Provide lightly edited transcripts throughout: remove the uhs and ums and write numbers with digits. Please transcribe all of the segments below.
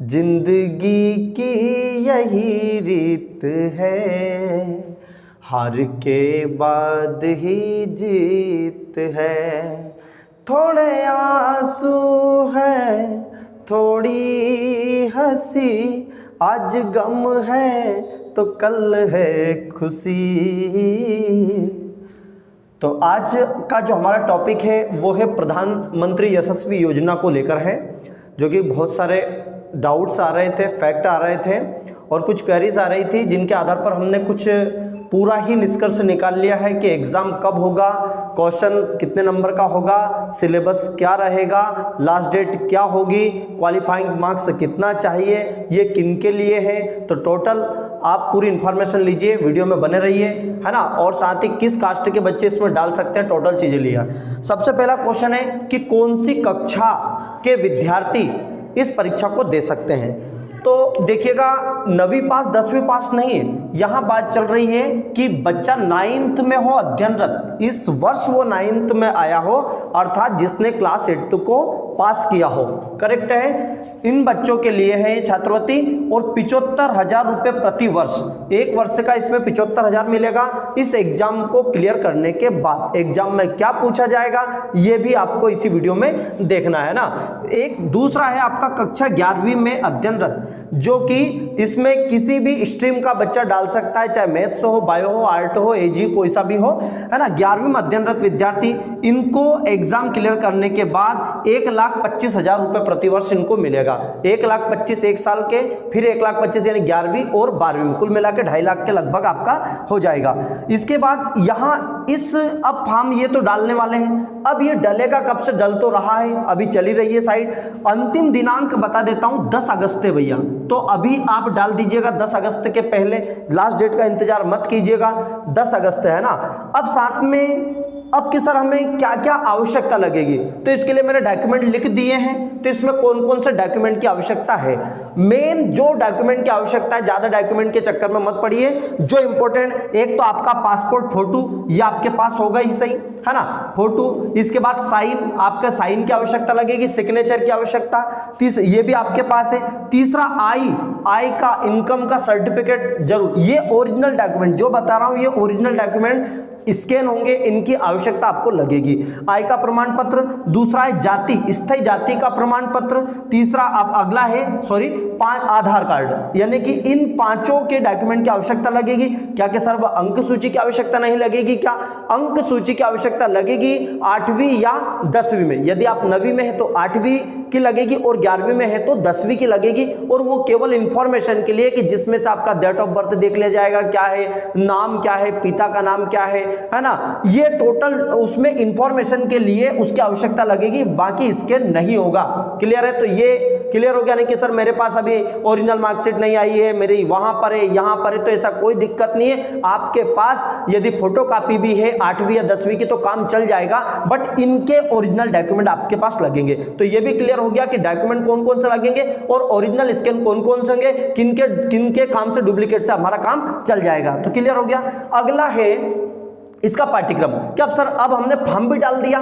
जिंदगी की यही रीत है, हार के बाद ही जीत है। थोड़े आंसू है, थोड़ी हंसी, आज गम है तो कल है खुशी। तो आज का जो हमारा टॉपिक है वो है प्रधानमंत्री यशस्वी योजना को लेकर है, जो कि बहुत सारे डाउट्स आ रहे थे, फैक्ट आ रहे थे और कुछ क्वेरीज आ रही थी, जिनके आधार पर हमने कुछ पूरा ही निष्कर्ष निकाल लिया है कि एग्ज़ाम कब होगा, क्वेश्चन कितने नंबर का होगा, सिलेबस क्या रहेगा, लास्ट डेट क्या होगी, क्वालिफाइंग मार्क्स कितना चाहिए, ये किन के लिए है। तो टोटल आप पूरी इन्फॉर्मेशन लीजिए, वीडियो में बने रहिए, है ना। और साथ ही किस कास्ट के बच्चे इसमें डाल सकते हैं, टोटल चीज़ें लिया। सबसे पहला क्वेश्चन है कि कौन सी कक्षा के विद्यार्थी इस परीक्षा को दे सकते हैं। तो देखिएगा, 9वीं पास 10वीं पास नहीं है, यहाँ बात चल रही है कि बच्चा 9th में हो, अध्ययनरत, इस वर्ष वो 9th में आया हो, अर्थात जिसने क्लास 8 को पास किया हो। करेक्ट है, इन बच्चों के लिए है छात्रवृत्ति और 75,000 रुपये प्रति वर्ष, एक वर्ष का इसमें 75,000 मिलेगा। इस एग्जाम को क्लियर करने के बाद एग्जाम में क्या पूछा जाएगा ये भी आपको इसी वीडियो में देखना है ना। एक दूसरा है आपका कक्षा 11वीं में अध्ययनरत, जो कि इसमें किसी भी स्ट्रीम का बच्चा डाल सकता है, चाहे मैथ्स हो, बायो हो, आर्ट हो, एजी कोई सा भी हो, है ना। 11वीं में अध्ययनरत विद्यार्थी, इनको एग्जाम क्लियर करने के बाद 1,25,000 रुपये प्रति वर्ष इनको मिलेगा। 1,25,000 एक साल के, फिर 1,25,000 यानी 11वीं और 12वीं में, कुल मिला के 2.5 लाख के लगभग आपका हो जाएगा। इसके बाद यहाँ इस अब फॉर्म ये तो डालने वाले हैं, अब ये डलेगा कब से, डल तो रहा है, अभी चली रही है साइड। अंतिम दिनांक बता देता हूं, 10 अगस्त है भैया, तो अभी आप डाल दीजिएगा 10 अगस्त के पहले, लास्ट डेट का इंतजार मत कीजिएगा, 10 अगस्त है ना। अब साथ में अब कि सर हमें क्या क्या आवश्यकता लगेगी, तो इसके लिए मैंने डॉक्यूमेंट लिख दिए हैं। तो इसमें कौन कौन से डॉक्यूमेंट की आवश्यकता है, मेन जो डॉक्यूमेंट की आवश्यकता है, ज्यादा डॉक्यूमेंट के चक्कर में मत पड़िए। जो इंपॉर्टेंट, एक तो आपका पासपोर्ट फोटो, ये आपके पास होगा ही, सही है ना, फोटो। इसके बाद साइन, आपका साइन की आवश्यकता लगेगी, सिग्नेचर की आवश्यकता, ये भी आपके पास है। तीसरा आय का, इनकम का सर्टिफिकेट जरूर, ये ओरिजिनल डॉक्यूमेंट जो बता रहा हूं, ये ओरिजिनल डॉक्यूमेंट स्कैन होंगे, इनकी आवश्यकता आपको लगेगी। आय का प्रमाण पत्र, दूसरा है जाति, स्थायी जाति का प्रमाण पत्र, तीसरा अब अगला है 5 आधार कार्ड, यानी कि इन पांचों के डॉक्यूमेंट की आवश्यकता लगेगी। क्या कि सर अंक सूची की आवश्यकता नहीं लगेगी क्या? अंक सूची की आवश्यकता लगेगी 8वीं या 10वीं में। यदि आप 9वीं में है तो 8वीं की लगेगी और 11वीं में है तो 10वीं की लगेगी, और वो केवल इंफॉर्मेशन के लिए कि जिसमें से आपका डेट ऑफ बर्थ देख लिया जाएगा, क्या है नाम, क्या है पिता का नाम, क्या है ना, ये टोटल उसमें इंफॉर्मेशन के लिए उसकी आवश्यकता लगेगी, बाकी स्कैन नहीं होगा। क्लियर है? तो ये क्लियर हो गया नहीं कि सर मेरे पास अभी ओरिजिनल मार्कशीट नहीं आई है, मेरी वहां पर है यहां पर है, तो ऐसा कोई दिक्कत नहीं है। आपके पास यदि फोटोकॉपी भी है 8वीं या 10वीं की तो काम चल जाएगा, बट इनके ओरिजिनल डॉक्यूमेंट आपके पास लगेंगे। तो ये भी क्लियर हो गया कि डॉक्यूमेंट कौन कौन से लगेंगे और ओरिजिनल स्कैन कौन कौन से होंगे, किनके काम से, डुप्लीकेट से हमारा काम चल जाएगा। तो क्लियर हो गया। अगला है इसका पाठ्यक्रम। क्या सर अब हमने फॉर्म भी डाल दिया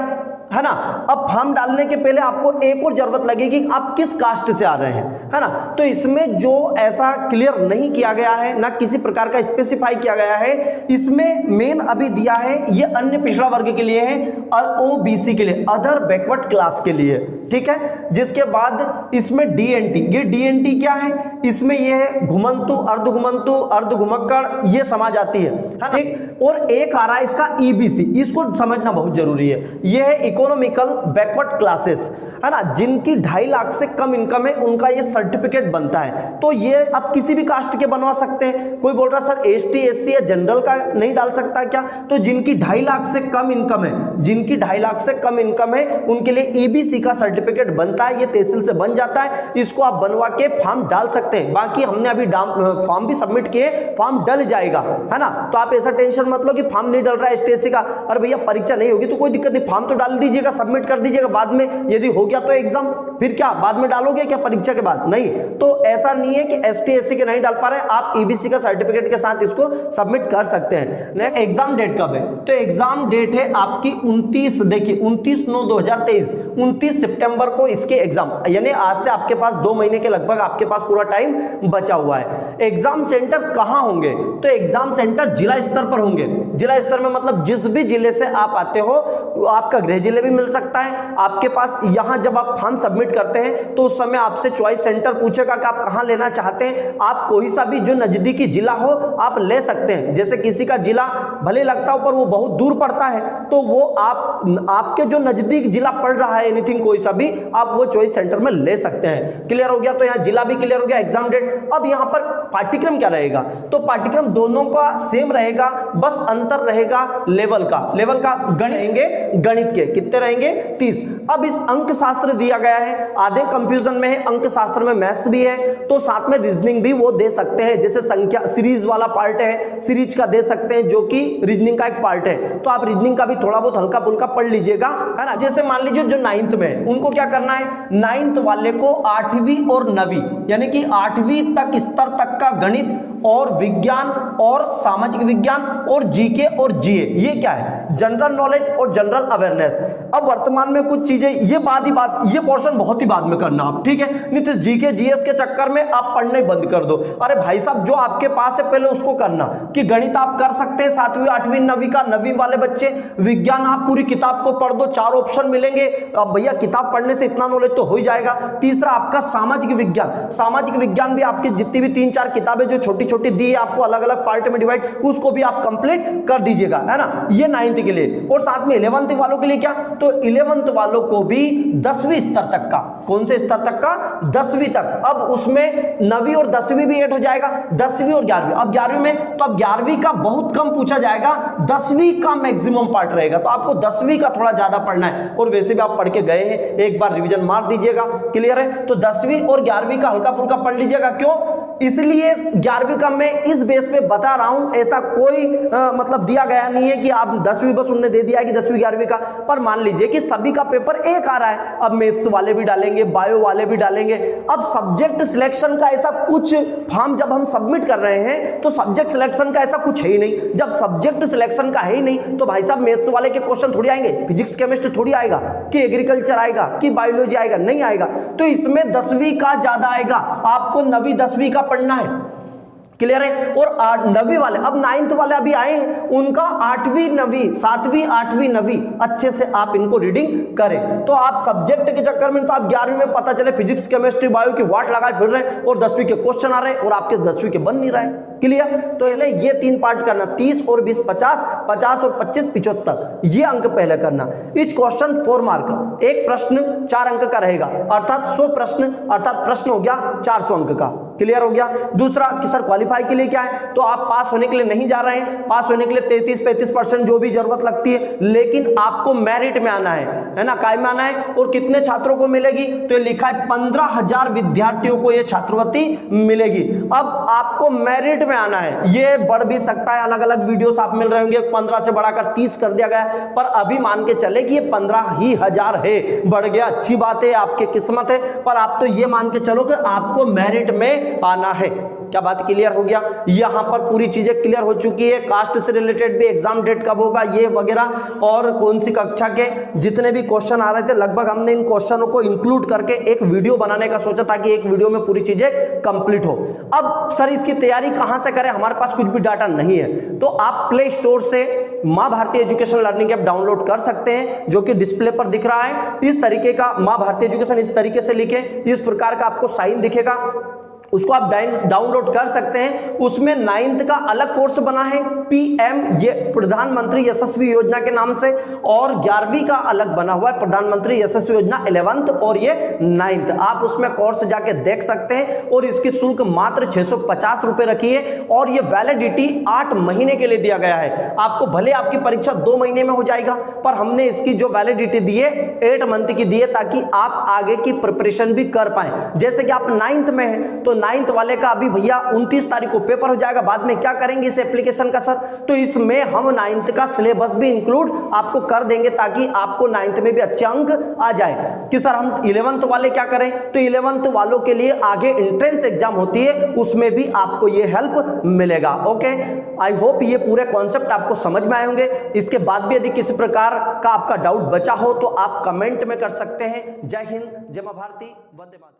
है ना, अब फॉर्म डालने के पहले आपको एक और जरूरत लगेगी, आप किस कास्ट से आ रहे हैं, है ना। तो इसमें जो ऐसा क्लियर नहीं किया गया है, ना किसी प्रकार का स्पेसिफाई किया गया है, इसमें मेन अभी दिया है ये अन्य पिछड़ा वर्ग के लिए है, ओबीसी के लिए, अदर बैकवर्ड क्लास के लिए, ठीक है। जिसके बाद इसमें डीएनटी, ये डीएनटी क्या है, इसमें ये घुमंतु, अर्धघुमंतु, अर्धघुमक्कड़, ये समाज आती है ना, ठीक। और एक आ रहा है इसका ईबीसी, इसको समझना बहुत जरूरी है। ये है इकोनॉमिकल बैकवर्ड क्लासेस, है ना, जिनकी 2.5 लाख से कम इनकम है, उनका ये सर्टिफिकेट बनता है। तो ये आप किसी भी कास्ट के बनवा सकते हैं। कोई बोल रहा सर एसटी एससी या जनरल का नहीं डाल सकता क्या, तो जिनकी 2.5 लाख से कम इनकम है, जिनकी 2.5 लाख से कम इनकम है, उनके लिए ईबीसी का सर्टिफिकेट बनता है, ये तहसील से बन जाता है, इसको आप बनवा के फॉर्म डाल सकते हैं। बाकी हमने अभी फॉर्म भी सबमिट किए, फॉर्म डल जाएगा, है ना। तो आप ऐसा टेंशन मत लो कि फॉर्म नहीं डल रहा है एसटीएससी का, अरे भैया परीक्षा नहीं होगी तो कोई दिक्कत नहीं, फॉर्म तो डाल दीजिएगा, सबमिट कर दीजिएगा, बाद में यदि होगी गया तो एग्जाम, फिर क्या बाद में डालोगे क्या परीक्षा के बाद? नहीं। तो ऐसा नहीं है कि एसटी एससी के नहीं डाल पा रहे, आप ईबीसी का सर्टिफिकेट के साथ इसको सबमिट कर सकते हैं। नेक्स्ट, एग्जाम डेट कब है? तो एग्जाम डेट है आपकी 29, देखिए 29/9/2023, 29 सितंबर को इसके एग्जाम, यानी आज से आपके पास 2 महीने के लगभग आपके पास पूरा टाइम बचा हुआ है। एग्जाम सेंटर कहां होंगे? तो एग्जाम सेंटर जिला स्तर पर होंगे। जिला स्तर में मतलब जिस भी जिले से आप आते हो, आपका गृह जिले भी मिल सकता है आपके पास। यहां जब आप फॉर्म सबमिट करते हैं तो उस समय आपसे चॉइस सेंटर पूछेगा कि आप कहां लेना चाहते हैं। आप कोई सा भी जो नजदीकी जिला हो आप ले सकते हैं। जैसे किसी का जिला भले लगता हो पर वो बहुत दूर पड़ता है, तो वो आपके जो नजदीक जिला पड़ रहा है एनीथिंग कोई सा भी, आप वो चॉइस सेंटर में ले सकते हैं। क्लियर हो गया? तो यहाँ जिला भी क्लियर हो गया, एग्जाम डेट। अब यहाँ पर पाठ्यक्रम क्या रहेगा? तो पाठ्यक्रम दोनों का सेम रहेगा, बस अंतर रहेगा लेवल का। लेवल का गणित रहेंगे, गणित के कितने रहेंगे? 30। अब इस अंक शास्त्र दिया गया है, आधे कंफ्यूजन में है, अंक शास्त्र में मैथ्स भी है, तो साथ में रीजनिंग भी वो दे सकते हैं। जैसे संख्या सीरीज वाला पार्ट है, सीरीज का दे सकते हैं जो कि रीजनिंग का एक पार्ट है, तो आप रीजनिंग का भी थोड़ा बहुत हल्का फुल्का पढ़ लीजिएगा, है ना। जैसे मान लीजिए जो 9th में है उनको क्या करना है, 9th वाले को 8वीं और 9वीं यानी कि 8वीं तक स्तर तक का गणित और विज्ञान और सामाजिक विज्ञान और जीके और जीए, ये क्या है? जनरल नॉलेज और जनरल अवेयरनेस। अब वर्तमान में कुछ चीजें ये पोर्शन बहुत ही बाद में करना आप, ठीक है। नहीं तो जीके जीएस के चक्कर में आप पढ़ने बंद कर दो। अरे भाई साहब, जो आपके पास है पहले उसको करना। कि गणित आप कर सकते हैं 7वीं 8वीं 9वीं का, 9वीं वाले बच्चे। विज्ञान आप पूरी किताब को पढ़ दो, 4 ऑप्शन मिलेंगे। अब भैया किताब पढ़ने से इतना नॉलेज तो हो ही जाएगा। तीसरा आपका सामाजिक विज्ञान। सामाजिक विज्ञान भी आपकी जितनी भी 3-4 किताबें जो छोटी छोटी दी है आपको अलग अलग पार्ट में डिवाइड, उसको भी आप कंप्लीट कर दीजिएगा, है ना। ये 9th के लिए। और साथ में 11th वालों के लिए क्या? तो 11th वालों को भी 10वीं स्तर तक का, कौन से स्तर तक का? 10वीं तक। अब उसमें 9वीं और 10वीं भी ऐड हो जाएगा, 10वीं और 11वीं। अब 11वीं में तो अब 11वीं का बहुत कम पूछा जाएगा, 10वीं का मैक्सिमम पार्ट रहेगा, तो आपको 10वीं का थोड़ा ज्यादा पढ़ना है। और वैसे भी आप पढ़ के गए हैं, एक बार रिवीजन मार दीजिएगा। क्लियर है? तो 10वीं और 11वीं का हल्का फुल्का पढ़ लीजिएगा। क्यों? इसलिए 11वीं का मैं इस बेस पे बता रहा हूं, ऐसा कोई मतलब दिया गया नहीं है कि आप 10वीं बस उन्होंने दे दिया कि 10वीं 11वीं का। पर मान लीजिए कि सभी का पेपर एक आ रहा है, अब मैथ्स वाले भी डालेंगे, बायो वाले भी डालेंगे। अब सब्जेक्ट सिलेक्शन का ऐसा कुछ फॉर्म जब हम सबमिट कर रहे हैं तो सब्जेक्ट सिलेक्शन का ऐसा कुछ है ही नहीं। जब सब्जेक्ट सिलेक्शन का है ही नहीं तो भाई साहब मैथ्स वाले के क्वेश्चन थोड़ी आएंगे, फिजिक्स केमिस्ट्री थोड़ी आएगा, कि एग्रीकल्चर आएगा, कि बायोलॉजी आएगा, नहीं आएगा। तो इसमें 10वीं का ज्यादा आएगा, आपको 9वीं 10वीं का पढ़ना है। क्लियर है? और 9वीं वाले, अब 9th वाले अभी आए हैं, उनका 8वीं 9वीं 7वीं 8वीं 9वीं अच्छे से आप इनको रीडिंग करें। तो आप सब्जेक्ट के चक्कर में तो आप 11वीं में पता चले फिजिक्स केमिस्ट्री बायो की वाट लगाए फिर रहे और 10वीं के क्वेश्चन आ रहे और आपके 10वीं के बन नहीं रहे। क्लियर? तो ये 3 पार्ट करना, 30 और 20 50, 50 और 25 75, ये अंक पहले करना। इच क्वेश्चन 4 मार्क, एक प्रश्न 4 अंक का रहेगा, अर्थात 100 प्रश्न, अर्थात प्रश्न हो गया 400 अंक का। क्लियर हो गया? दूसरा कि सर क्वालिफाई के लिए क्या है? तो आप पास होने के लिए नहीं जा रहे हैं, पास होने के लिए 33-35% जो भी जरूरत लगती है, लेकिन आपको मेरिट में आना है ना, काय में आना है। और कितने छात्रों को मिलेगी? तो ये लिखा है 15,000 विद्यार्थियों को ये छात्रवृत्ति मिलेगी। अब आपको मेरिट में आना है, ये बढ़ भी सकता है, अलग अलग वीडियोस आप मिल रहे होंगे, 15 से बढ़ाकर 30 कर दिया गया है, पर अभी मान के चले कि ये 15,000 है, बढ़ गया, अच्छी बात है, आपकी किस्मत है। पर आप तो ये मान के चलो कि आपको मेरिट में आना है। क्या बात क्लियर हो गया? यहां पर पूरी चीजें क्लियर हो चुकी है। कास्ट से रिलेटेड भी एग्जाम डेट कब होगा ये वगैरह, और कौन सी कक्षा के जितने भी क्वेश्चन आ रहे थे लगभग हमने इन क्वेश्चनों को इंक्लूड करके एक वीडियो बनाने का सोचा ताकि एक वीडियो में पूरी चीजें कंप्लीट हो। अब सर इसकी तैयारी कहां से करें? हमारे पास कुछ भी डाटा नहीं है, तो आप प्ले स्टोर से Maa Bharati education learning app download कर सकते हैं, जो कि डिस्प्ले पर दिख रहा है। इस तरीके का मां भारती एजुकेशन इस तरीके से लिखे, इस प्रकार का आपको साइन दिखेगा, उसको आप डाउनलोड कर सकते हैं। उसमें 9th का अलग कोर्स बना है, पीएम ये प्रधानमंत्री यशस्वी योजना के नाम से, और 11वीं का अलग बना हुआ है प्रधानमंत्री यशस्वी योजना 11th और ये 9th। आप उसमें कोर्स जाके देख सकते हैं। और इसकी शुल्क मात्र 650 रुपए रखी है, और ये वैलिडिटी 8 महीने के लिए दिया गया है। आपको भले आपकी परीक्षा 2 महीने में हो जाएगा, पर हमने इसकी जो वैलिडिटी दी है 8 मंथ की दी है, ताकि आप आगे की प्रिपरेशन भी कर पाए। जैसे कि आप 9th में है तो 9th वाले का अभी भैया 29 तारीख को पेपर हो जाएगा, बाद में क्या करेंगे इस एप्लीकेशन का सर? तो इसमें हम 9th का सिलेबस भी इंक्लूड आपको कर देंगे ताकि आपको 9th में भी अच्छे अंक आ जाए। कि सर हम 11th वाले क्या करें? तो 11th वालों के लिए आगे एंट्रेंस एग्जाम होती है, उसमें भी आपको ये हेल्प मिलेगा। ओके, आई होप ये पूरे कॉन्सेप्ट आपको समझ में आए होंगे। इसके बाद भी यदि किसी प्रकार का आपका डाउट बचा हो तो आप कमेंट में कर सकते हैं। जय हिंद, जय मां भारती, वंदे मातरम।